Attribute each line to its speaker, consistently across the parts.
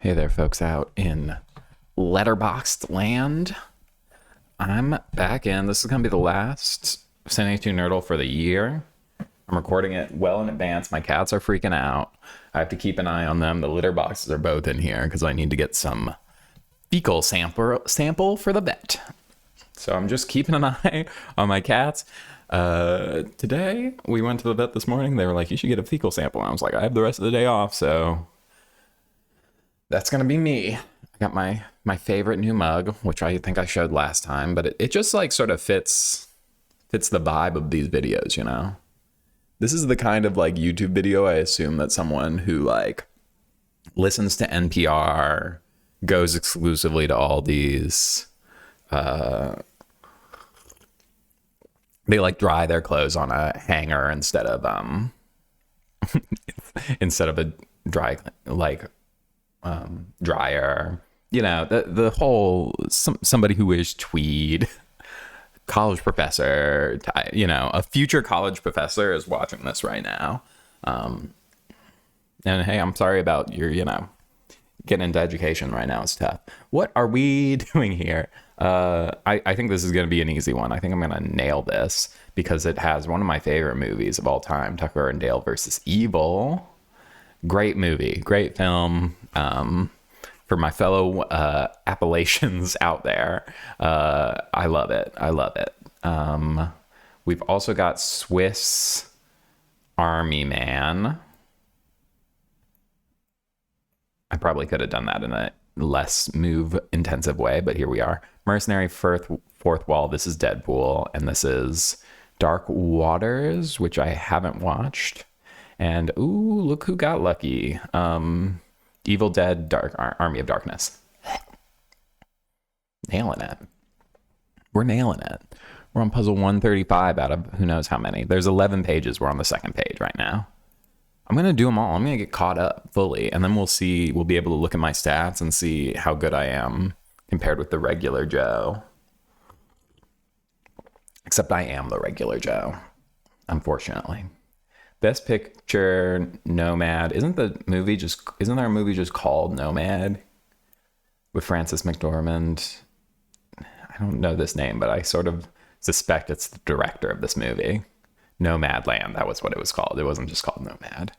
Speaker 1: Hey there, folks out in letterboxed land. I'm back in. This is going to be the last cine2nerdle for the year. I'm recording it well in advance. My cats are freaking out. I have to keep an eye on them. The litter boxes are both in here because I need to get some fecal sample for the vet. So I'm just keeping an eye on my cats. Today, we went to the vet this morning. They were like, you should get a fecal sample. And I was like, I have the rest of the day off, so that's gonna be me. I got my favorite new mug, which I think I showed last time, but it just like sort of fits the vibe of these videos, you know. This is the kind of like YouTube video I assume that someone who like listens to NPR, goes exclusively to all these, they like dry their clothes on a hanger instead of instead of a dry like dryer, you know, the whole somebody who wears tweed, college professor, you know, a future college professor is watching this right now. And hey, I'm sorry about your, you know, getting into education right now. It's tough. What are we doing here? I think this is going to be an easy one. I think I'm going to nail this because it has one of my favorite movies of all time, Tucker and Dale versus Evil. Great movie, great film. For my fellow Appalachians out there, I love it. I love it. We've also got Swiss Army Man. I probably could have done that in a less move intensive way, but here we are. Mercenary Fourth Wall. This is Deadpool, and this is Dark Waters, which I haven't watched. And ooh, look who got lucky. Evil Dead Dark Army of Darkness. Nailing it. We're nailing it. We're on puzzle 135 out of who knows how many. There's 11 pages. We're on the second page right now. I'm going to do them all. I'm going to get caught up fully. And then we'll see. We'll be able to look at my stats and see how good I am compared with the regular Joe. Except I am the regular Joe, unfortunately. Best Picture, Nomad. Isn't there a movie just called Nomad with Frances McDormand? I don't know this name, but I sort of suspect it's the director of this movie. Nomadland, that was what it was called. It wasn't just called Nomad.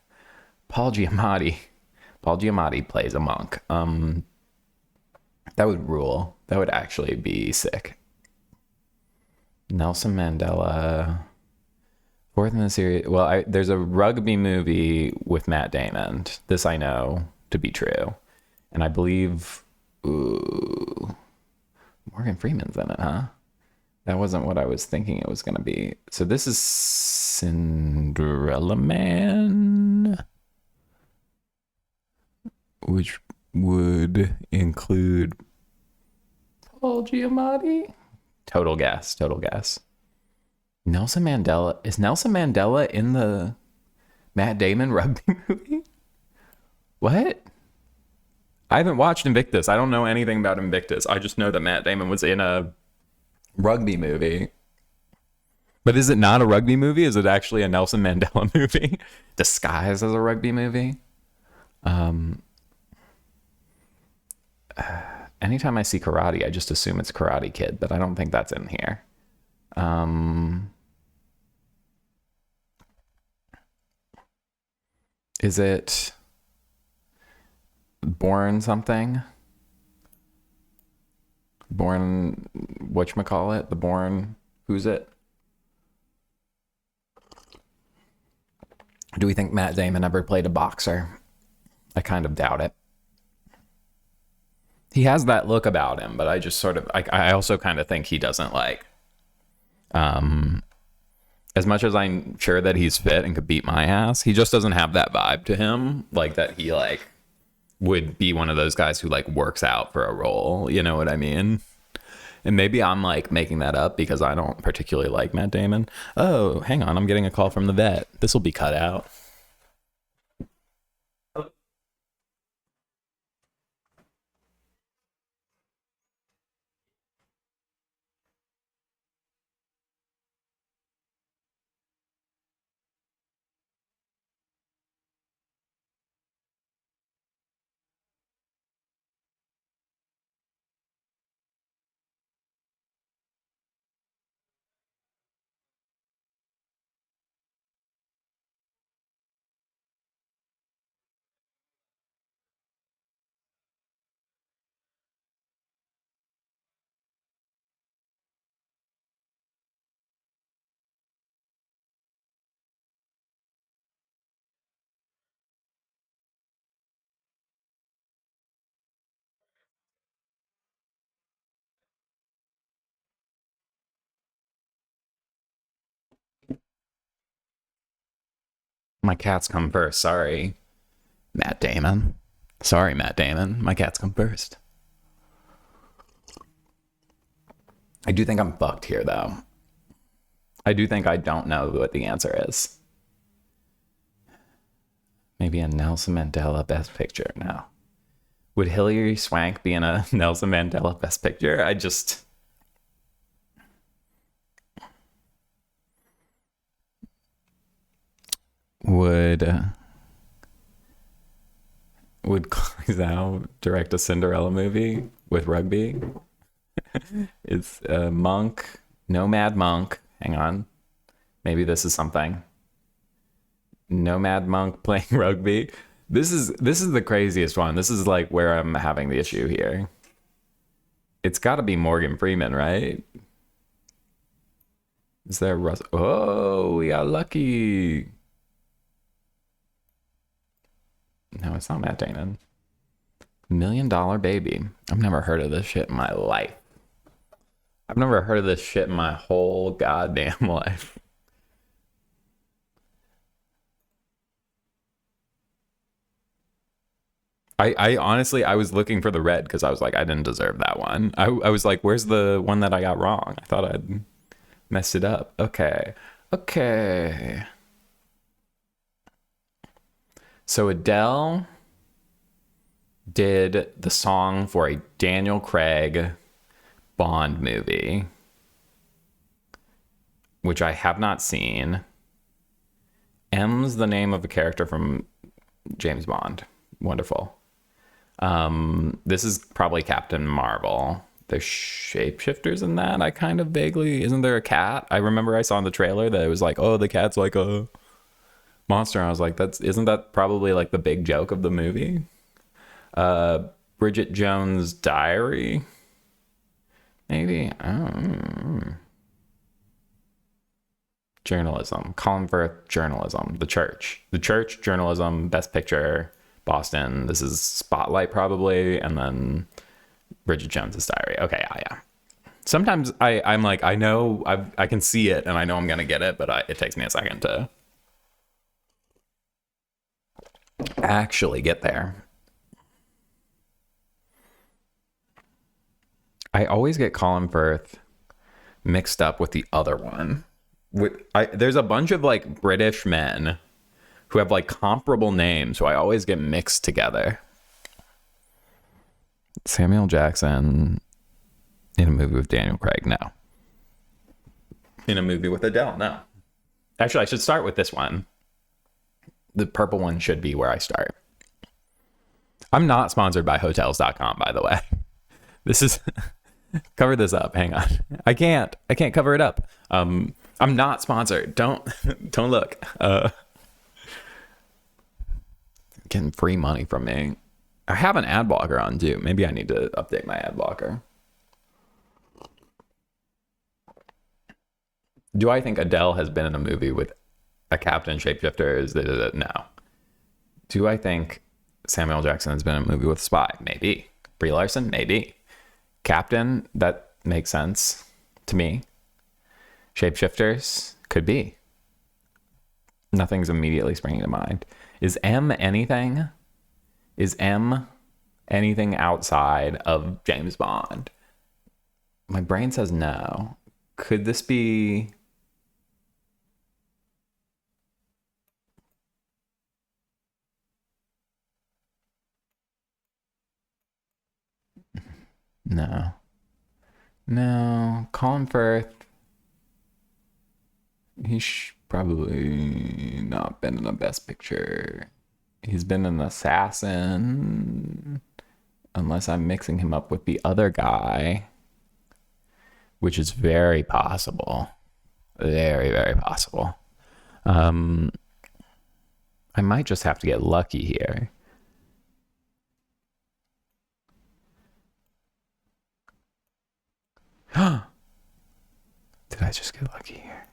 Speaker 1: Paul Giamatti. Paul Giamatti plays a monk. That would rule. That would actually be sick. Nelson Mandela. Fourth in the series. Well, there's a rugby movie with Matt Damon. This I know to be true. And I believe Morgan Freeman's in it, huh? That wasn't what I was thinking it was going to be. So this is Cinderella Man, which would include Paul Giamatti. Total guess. Nelson Mandela. Is Nelson Mandela in the Matt Damon rugby movie? What? I haven't watched Invictus. I don't know anything about Invictus. I just know that Matt Damon was in a rugby movie. But is it not a rugby movie? Is it actually a Nelson Mandela movie disguised as a rugby movie? Anytime I see karate, I just assume it's Karate Kid, but I don't think that's in here. Is it Born something? Born, whatchamacallit? The Born, who's it? Do we think Matt Damon ever played a boxer? I kind of doubt it. He has that look about him, but I just sort of, I also kind of think he doesn't like, as much as I'm sure that he's fit and could beat my ass, he just doesn't have that vibe to him, like that he like would be one of those guys who like works out for a role, you know what I mean? And maybe I'm like making that up because I don't particularly like Matt Damon. Oh, hang on, I'm getting a call from the vet. This will be cut out. My cats come first. Sorry, Matt Damon. Sorry, Matt Damon. My cats come first. I do think I'm fucked here, though. I do think I don't know what the answer is. Maybe a Nelson Mandela Best Picture. No. Would Hilary Swank be in a Nelson Mandela Best Picture? I just... Would Chloe Zhao direct a Cinderella movie with rugby? It's a monk, Nomad Monk. Hang on. Maybe this is something. Nomad Monk playing rugby. This is the craziest one. This is like where I'm having the issue here. It's got to be Morgan Freeman, right? Is there Russ? Oh, we got lucky. No, it's not Matt Damon. $1 Million Baby. I've never heard of this shit in my life. I've never heard of this shit in my whole goddamn life. I honestly, I was looking for the red because I was like, I didn't deserve that one. I was like, where's the one that I got wrong? I thought I'd messed it up. Okay. Okay. So Adele did the song for a Daniel Craig Bond movie, which I have not seen. M's the name of a character from James Bond. Wonderful. This is probably Captain Marvel. There's shapeshifters in that. I kind of vaguely... Isn't there a cat? I remember I saw in the trailer that it was like, oh, the cat's like a monster. I was like, isn't that probably like the big joke of the movie? Bridget Jones' Diary? Maybe. I don't know. Journalism. Colin Firth, journalism. The Church, journalism, Best Picture, Boston. This is Spotlight probably, and then Bridget Jones's Diary. Okay, yeah. Sometimes I'm like, I know I can see it and I know I'm gonna get it, but it takes me a second to actually get there. I always get Colin Firth mixed up with the other one. There's a bunch of like British men who have like comparable names, so I always get mixed together. Samuel Jackson in a movie with Daniel Craig? No. In a movie with Adele? No. Actually, I should start with this one. The purple one should be where I start. I'm not sponsored by Hotels.com, by the way. This is... Cover this up. Hang on. I can't cover it up. I'm not sponsored. Don't look. Getting free money from me. I have an ad blocker on too. Maybe I need to update my ad blocker. Do I think Adele has been in a movie with a captain shapeshifter? No. Do I think Samuel Jackson has been in a movie with a spy? Maybe. Brie Larson? Maybe. Captain? That makes sense to me. Shapeshifters? Could be. Nothing's immediately springing to mind. Is M anything? Is M anything outside of James Bond? My brain says no. Could this be... No. No. Colin Firth. He's probably not been in a Best Picture. He's been an assassin. Unless I'm mixing him up with the other guy. Which is very possible. Very, very possible. I might just have to get lucky here. Did I just get lucky here?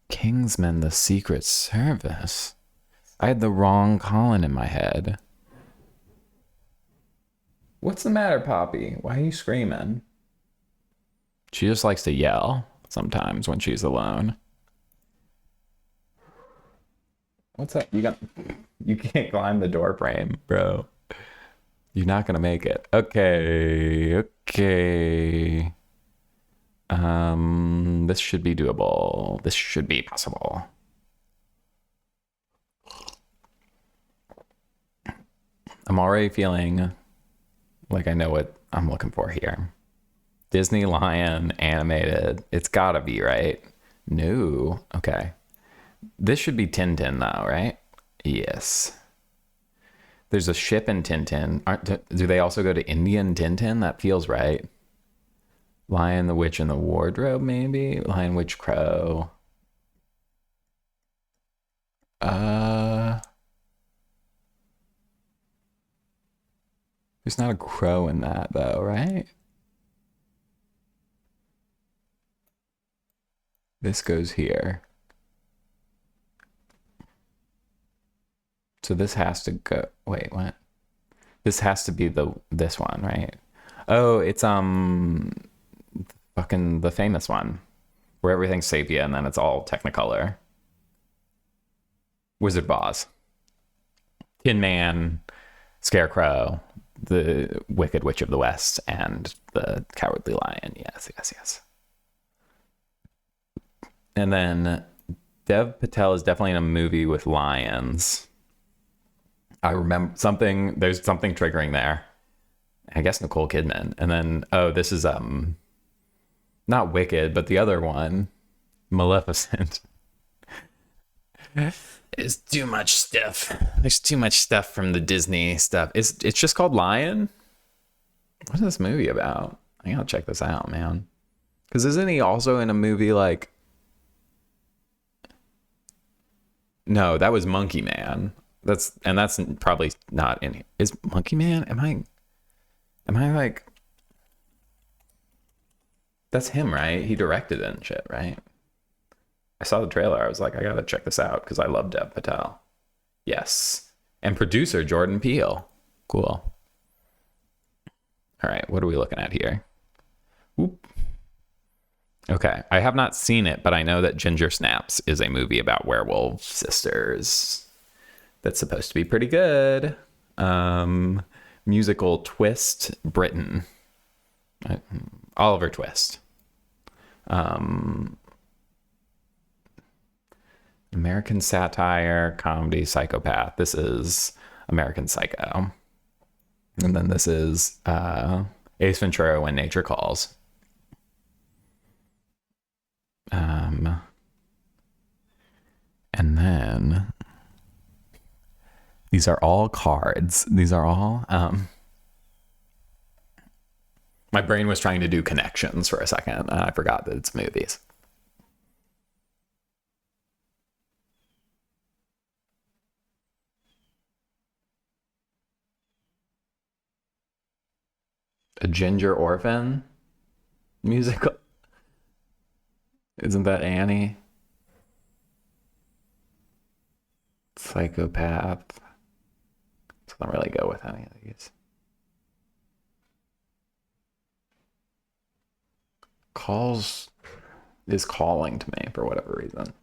Speaker 1: Kingsman, the Secret Service. I had the wrong Colin in my head. What's the matter, Poppy? Why are you screaming? She just likes to yell sometimes when she's alone. What's up? You can't climb the door frame, bro. You're not gonna make it. Okay, okay. This should be doable. This should be possible. I'm already feeling like I know what I'm looking for here. Disney Lion animated. It's gotta be, right? No. Okay. This should be Tintin though, right? Yes. There's a ship in Tintin. Do they also go to Indian Tintin? That feels right. Lion, the Witch, and the Wardrobe, maybe? Lion, Witch, Crow. There's not a crow in that though, right? This goes here. So this has to go. Wait, what? This has to be this one, right? Oh, it's fucking the famous one where everything's sepia and then it's all Technicolor. Wizard of Oz, Tin Man, Scarecrow, the Wicked Witch of the West, and the Cowardly Lion. Yes, yes, yes. And then Dev Patel is definitely in a movie with lions. I remember something. There's something triggering there. I guess Nicole Kidman. And then this is not Wicked, but the other one, Maleficent. It's too much stuff. There's too much stuff from the Disney stuff. It's just called Lion. What is this movie about? I gotta check this out, man. Because isn't he also in a movie like? No, that was Monkey Man. That's probably not in here. Is Monkey Man? Am I like? That's him, right? He directed it and shit, right? I saw the trailer. I was like, I gotta check this out because I love Dev Patel. Yes, and producer Jordan Peele. Cool. All right, what are we looking at here? Whoop. Okay, I have not seen it, but I know that Ginger Snaps is a movie about werewolf sisters that's supposed to be pretty good. Musical Twist, Britain. Oliver Twist. American satire, comedy, psychopath. This is American Psycho. And then this is Ace Ventura, When Nature Calls. And then these are all cards. These are all my brain was trying to do connections for a second and I forgot that it's movies. A Ginger Orphan musical. Isn't that Annie? Psychopath. Doesn't really go with any of these. Calls is calling to me for whatever reason.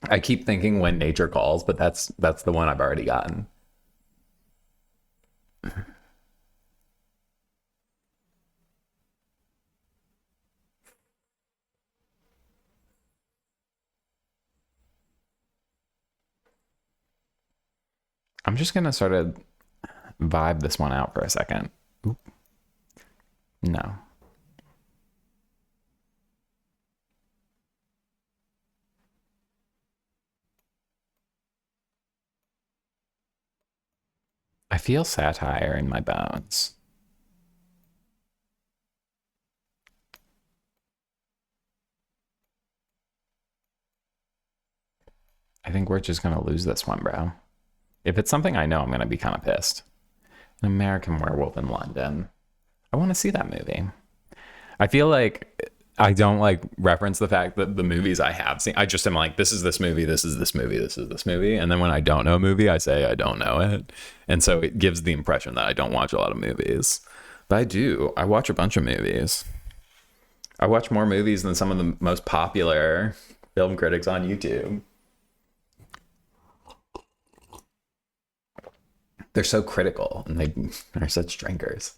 Speaker 1: I keep thinking When Nature Calls, but that's the one I've already gotten. I'm just gonna sort of vibe this one out for a second. Oop. No. I feel satire in my bones. I think we're just gonna lose this one, bro. If it's something I know, I'm gonna be kind of pissed. An American Werewolf in London. I want to see that movie. I feel like I don't like reference the fact that the movies I have seen, I just am like, this is this movie, this is this movie, this is this movie. And then when I don't know a movie, I say I don't know it. And so it gives the impression that I don't watch a lot of movies. But I do. I watch a bunch of movies. I watch more movies than some of the most popular film critics on YouTube. they're so critical and they are such drinkers.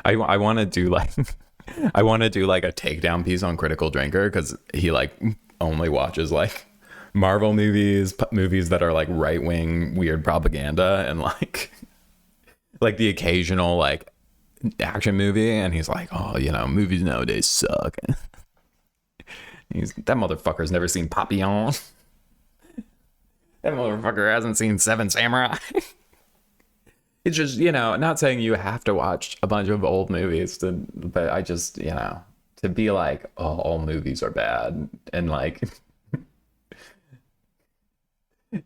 Speaker 1: I want to do like I want to do like a takedown piece on Critical Drinker because he like only watches like Marvel movies, movies that are like right wing weird propaganda, and like the occasional like action movie, and he's like, oh, you know, movies nowadays suck. That motherfucker's never seen Papillon. That motherfucker hasn't seen Seven Samurai. It's just, you know, not saying you have to watch a bunch of old movies but I just, you know, to be like, oh, all movies are bad, and like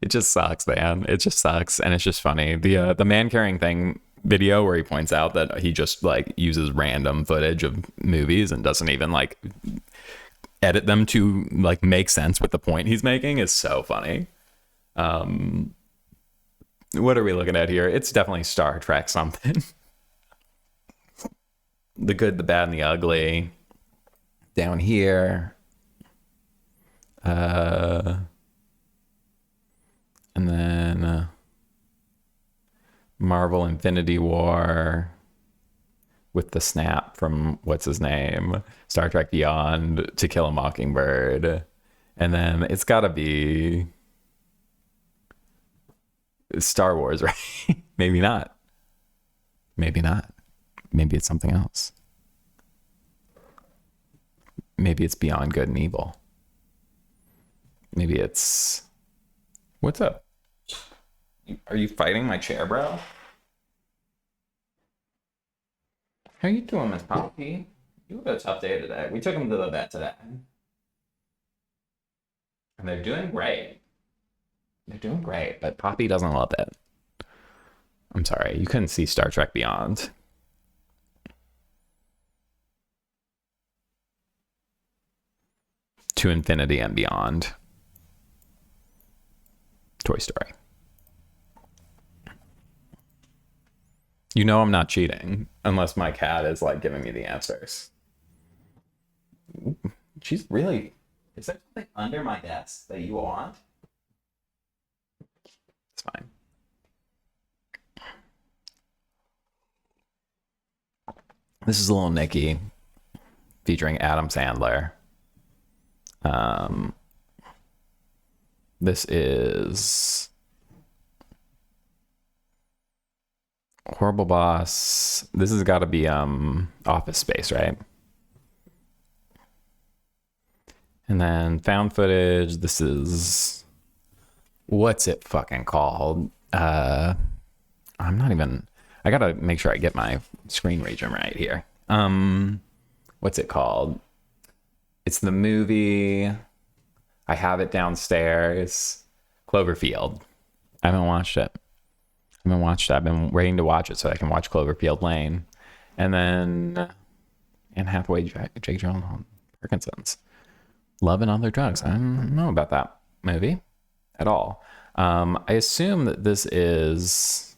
Speaker 1: it just sucks, man. It just sucks, and it's just funny. The man carrying thing video where he points out that he just like uses random footage of movies and doesn't even like edit them to like make sense with the point he's making is so funny. What are we looking at here? It's definitely Star Trek something. The Good, the Bad, and the Ugly. Down here. And then Marvel Infinity War with the snap from what's his name? Star Trek Beyond, To Kill a Mockingbird. And then it's got to be Star Wars, right? Maybe not. Maybe not. Maybe it's something else. Maybe it's Beyond Good and Evil. Maybe it's... What's up? Are you fighting my chair, bro? How you doing, Miss Poppy? You had a tough day today. We took him to the vet today. And they're doing great. They're doing great, but Poppy doesn't love it. I'm sorry, you couldn't see Star Trek Beyond. To Infinity and Beyond. Toy Story. You know I'm not cheating unless my cat is like giving me the answers. She's really... Is there something under my desk that you want? It's fine. This is Little Nicky featuring Adam Sandler. This is Horrible Boss. This has got to be Office Space, right? And then found footage. This is... What's it fucking called? I'm not even... I gotta make sure I get my screen region right here. What's it called? It's the movie... I have it downstairs. Cloverfield. I haven't watched it. I've been waiting to watch it so I can watch Cloverfield Lane. And then Anne Hathaway, Jake Gyllenhaal, Parkinson's. Love and Other Drugs. I don't know about that movie at all. I assume that this is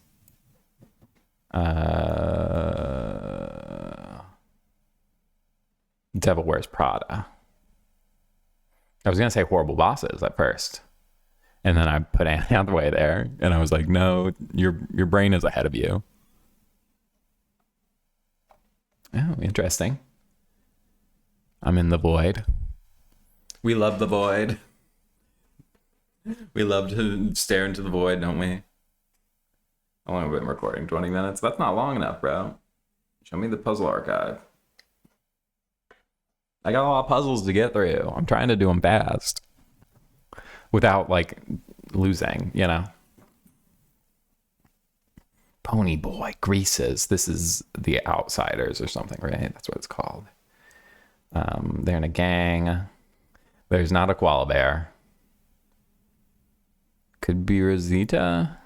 Speaker 1: Devil Wears Prada. I was gonna say Horrible Bosses at first, and then I put Anne Hathaway there, and I was like, no, your brain is ahead of you. Oh, interesting. I'm in the void. We love the void. We love to stare into the void, don't we? How long have I been recording? 20 minutes? That's not long enough, bro. Show me the puzzle archive. I got a lot of puzzles to get through. I'm trying to do them fast. Without, like, losing, you know? Pony Boy, Greases. This is The Outsiders or something, right? That's what it's called. They're in a gang. There's not a koala bear. Could be Rosita?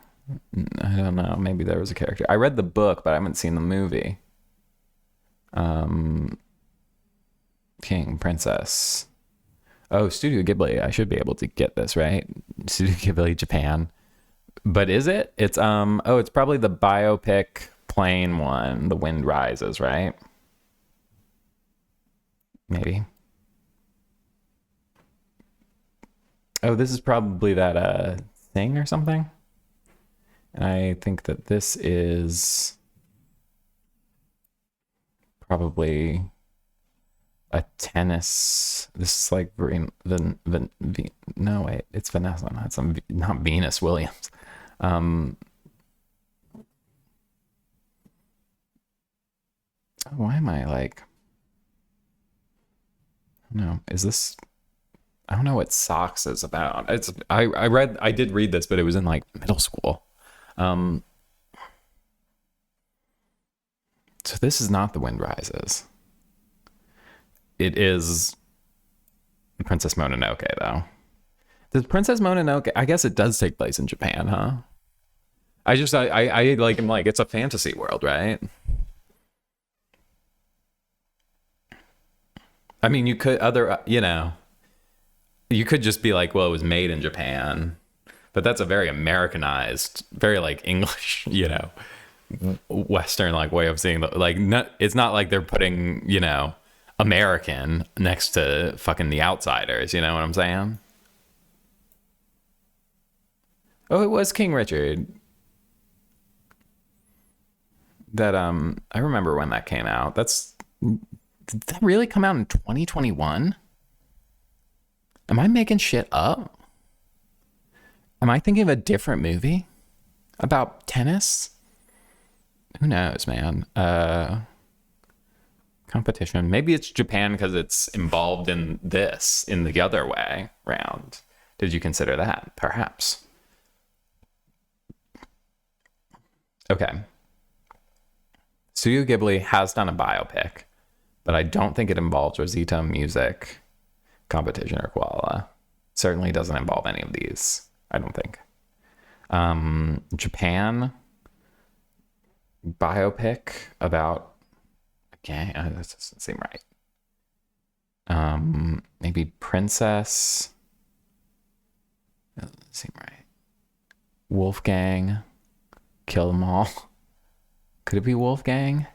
Speaker 1: I don't know. Maybe there was a character. I read the book, but I haven't seen the movie. King, Princess. Oh, Studio Ghibli. I should be able to get this, right? Studio Ghibli, Japan. But is it? It's it's probably the biopic plane one. The Wind Rises, right? Maybe. Oh, this is probably that thing or something. And I think that this is probably a tennis. This is like no wait, it's Vanessa, not Venus Williams. Why am I like? No, is this? I don't know what socks is about. It's I did read this, but it was in like middle school. Um, so this is not The Wind Rises. It is Princess Mononoke, though. Does Princess Mononoke? I guess it does take place in Japan, huh? I like. I'm like, it's a fantasy world, right? I mean, you could you could just be like, well, it was made in Japan, but that's a very Americanized, very like English, Western like way of seeing the like. It's not like they're putting American next to fucking The Outsiders. You know what I'm saying? Oh, it was King Richard. That I remember when that came out. Did that really come out in 2021? Am I making shit up? Am I thinking of a different movie about tennis? Who knows, man? Competition. Maybe it's Japan because it's involved in this in the other way round. Did you consider that? Perhaps. Okay. Studio Ghibli has done a biopic, but I don't think it involves Rosita Music, Competition, or Koala. Certainly doesn't involve any of these, I don't think. Japan biopic about okay, that doesn't seem right. Maybe Princess. That doesn't seem right. Wolfgang, Kill Them All. Could it be Wolfgang?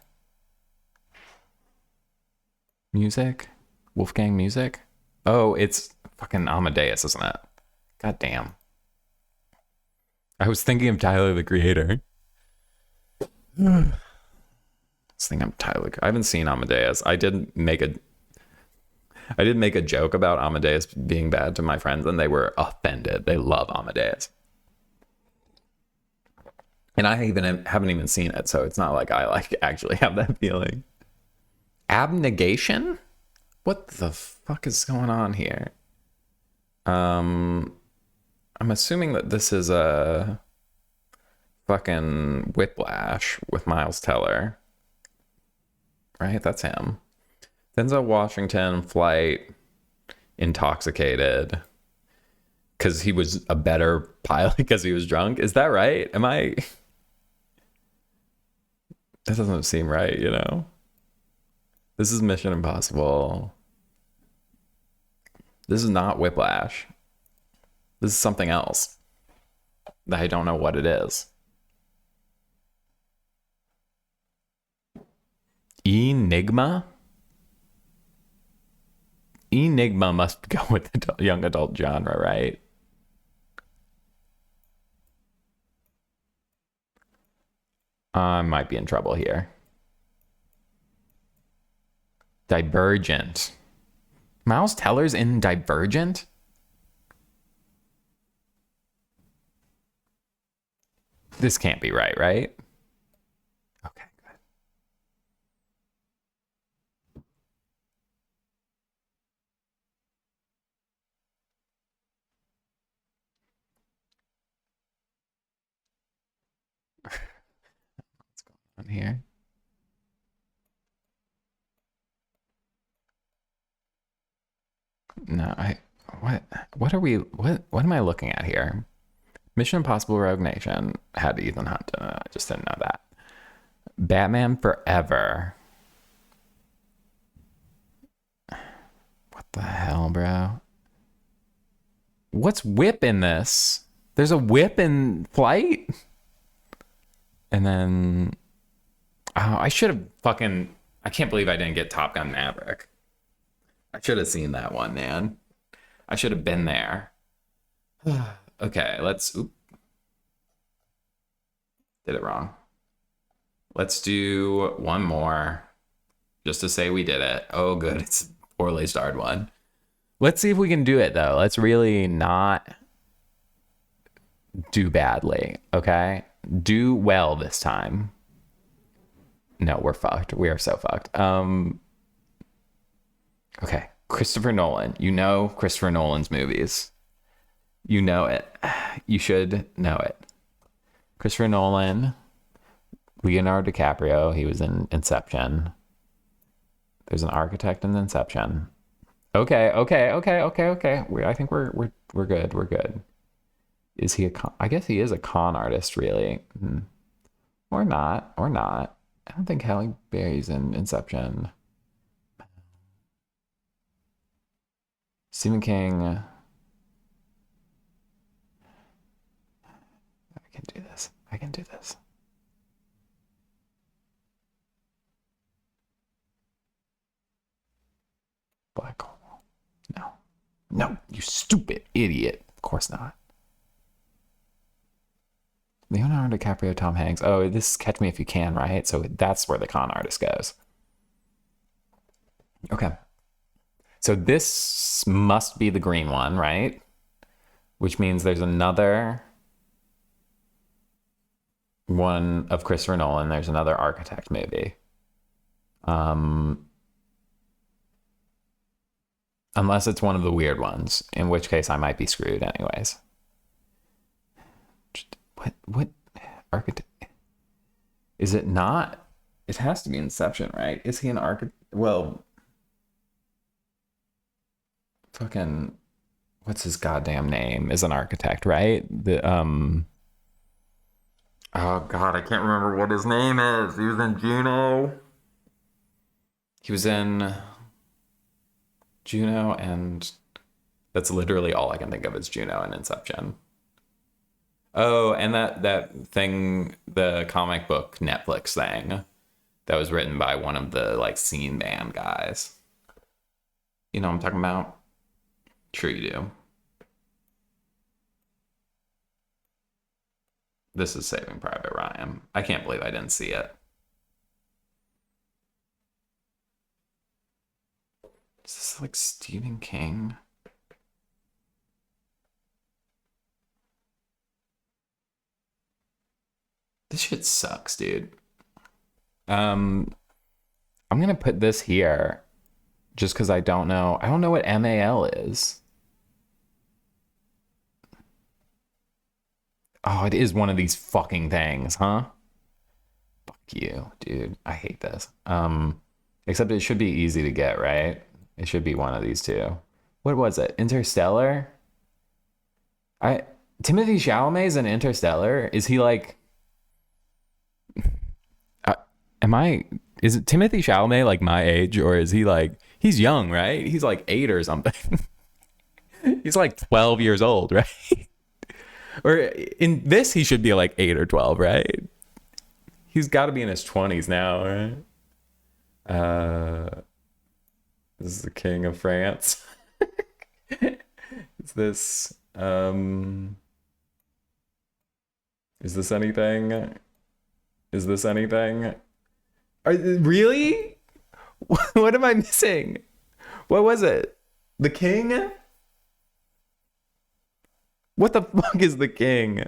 Speaker 1: Music? Wolfgang music? Oh, it's fucking Amadeus, isn't it? God damn. I was thinking of Tyler the Creator. I haven't seen Amadeus. I did make a joke about Amadeus being bad to my friends, and they were offended. They love Amadeus. And I haven't even seen it, so it's not like I like actually have that feeling. Abnegation? What the fuck is going on here? I'm assuming that this is a fucking Whiplash with Miles Teller. Right? That's him. Denzel Washington, Flight, intoxicated. Because he was a better pilot because he was drunk. Is that right? Am I... That doesn't seem right, This is Mission Impossible. This is not Whiplash. This is something else that I don't know what it is. Enigma? Enigma must go with the young adult genre, right? I might be in trouble here. Divergent. Miles Teller's in Divergent? This can't be right, right? Okay, good. What's going on here? No, what am I looking at here? Mission Impossible Rogue Nation had Ethan Hunt. I just didn't know that. Batman Forever. What the hell, bro? What's whip in this? There's a whip in Flight? And then... Oh, I should have fucking... I can't believe I didn't get Top Gun Maverick. I should have seen that one, man. I should have been there. Okay, let's... Did it wrong. Let's do one more just to say we did it. Oh, good. It's a poorly starred one. Let's see if we can do it, though. Let's really not do badly, okay? Do well this time. No, we're fucked. We are so fucked. Okay. Christopher Nolan. You know Christopher Nolan's movies. You know it. You should know it. Christopher Nolan, Leonardo DiCaprio. He was in Inception. There's an architect in Inception. Okay. I think we're good. We're good. Is he a con? I guess he is a con artist, really. Or not. I don't think Halle Berry's in Inception. Stephen King. I can do this. Black hole. No, you stupid idiot. Of course not. Leonardo DiCaprio, Tom Hanks. Oh, this is Catch Me If You Can, right? So that's where the con artist goes. Okay. So this must be the green one, right? Which means there's another one of Christopher Nolan. There's another architect movie. Unless it's one of the weird ones, in which case I might be screwed anyways. What architect? Is it not? It has to be Inception, right? Is he an architect? Well, fucking, what's his goddamn name? Is an architect, right? Oh God, I can't remember what his name is. He was in Juno. He was in Juno, and that's literally all I can think of is Juno and Inception. Oh, and that thing, the comic book Netflix thing that was written by one of the like scene band guys. You know what I'm talking about? Sure you do. This is Saving Private Ryan. I can't believe I didn't see it. Is this like Stephen King? This shit sucks, dude. I'm gonna put this here just because I don't know. I don't know what MAL is. Oh, it is one of these fucking things, huh? Fuck you, dude. I hate this. Except it should be easy to get, right? It should be one of these two. What was it? Interstellar? Timothy Chalamet's in Interstellar? Is he like... Is it Timothy Chalamet like my age, or is he like... He's young, right? He's like 8 or something. He's like 12 years old, right? Or in this, he should be like 8 or 12, right? He's got to be in his 20s now, right? This is the King of France. Is this anything? Is this anything? Really? What am I missing? What was it? The King? What the fuck is the King?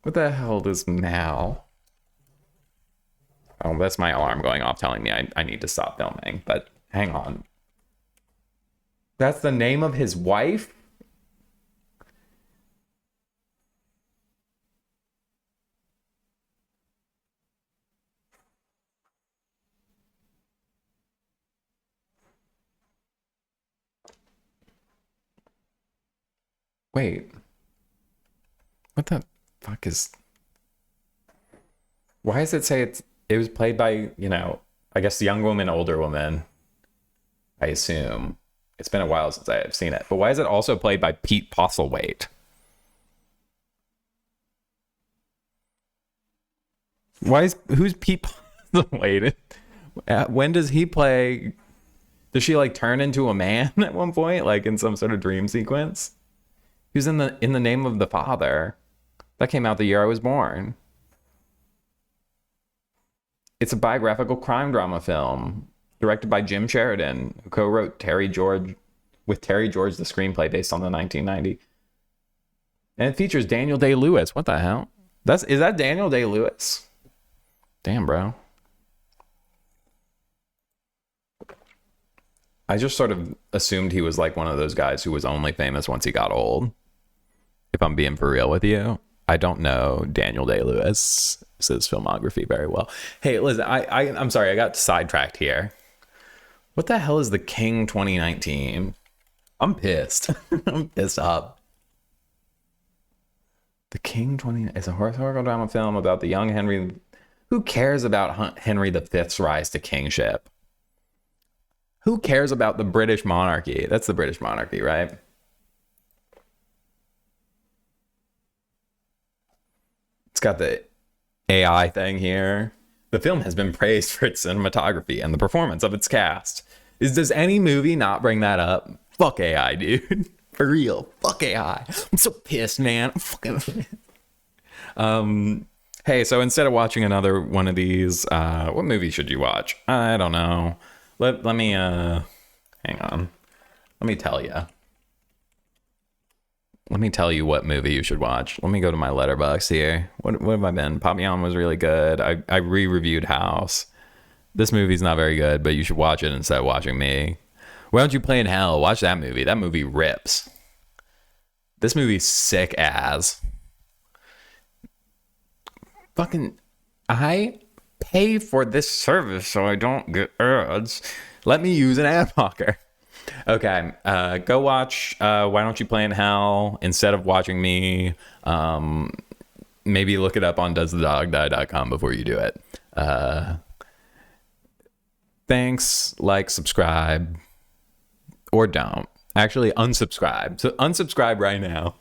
Speaker 1: What the hell is Mal? Oh, that's my alarm going off telling me I need to stop filming, but hang on. That's the name of his wife? Wait. What the fuck is... Why does it say it was played by, you know, I guess young woman, older woman, I assume. It's been a while since I've seen it. But why is it also played by Pete Postlethwaite? Who's Pete Postlethwaite? When does he play? Does she like turn into a man at one point, like in some sort of dream sequence? He was in the Name of the Father. That came out the year I was born. It's a biographical crime drama film directed by Jim Sheridan, who co-wrote Terry George the screenplay based on the 1990. And it features Daniel Day-Lewis. What the hell? Is that Daniel Day-Lewis? Damn, bro. I just sort of assumed he was like one of those guys who was only famous once he got old. If I'm being for real with you, I don't know Daniel Day-Lewis' filmography very well. Hey, listen, I'm sorry, I got sidetracked here. What the hell is The King 2019? I'm pissed. I'm pissed up. The King 20 is a historical drama film about the young Henry. Who cares about Henry V's rise to kingship? Who cares about the British monarchy? That's the British monarchy, right? It's got the AI thing here. The film has been praised for its cinematography and the performance of its cast. Does any movie not bring that up? Fuck AI, dude. For real. Fuck AI. I'm so pissed, man. I'm fucking hey, so instead of watching another one of these, what movie should you watch? I don't know. Let me hang on. Let me tell you. Let me tell you what movie you should watch. Let me go to my Letterboxd here. What have I been? Papillon was really good. I re-reviewed House. This movie's not very good, but you should watch it instead of watching me. Why Don't You Play in Hell? Watch that movie. That movie rips. This movie's sick as. Fucking, I pay for this service so I don't get ads. Let me use an ad blocker. Okay, go watch Why Don't You Play in Hell instead of watching me. Maybe look it up on doesthedogdie.com before you do it. Thanks, like, subscribe, or don't. Actually, unsubscribe. So unsubscribe right now.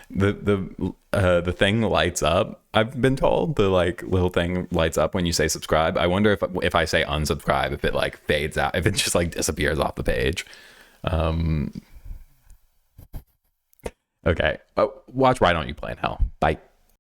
Speaker 1: The thing lights up. I've been told the like little thing lights up when you say subscribe. I wonder if I say unsubscribe, if it like fades out, if it just like disappears off the page. Okay. Watch Why Don't You Play in Hell. Bye.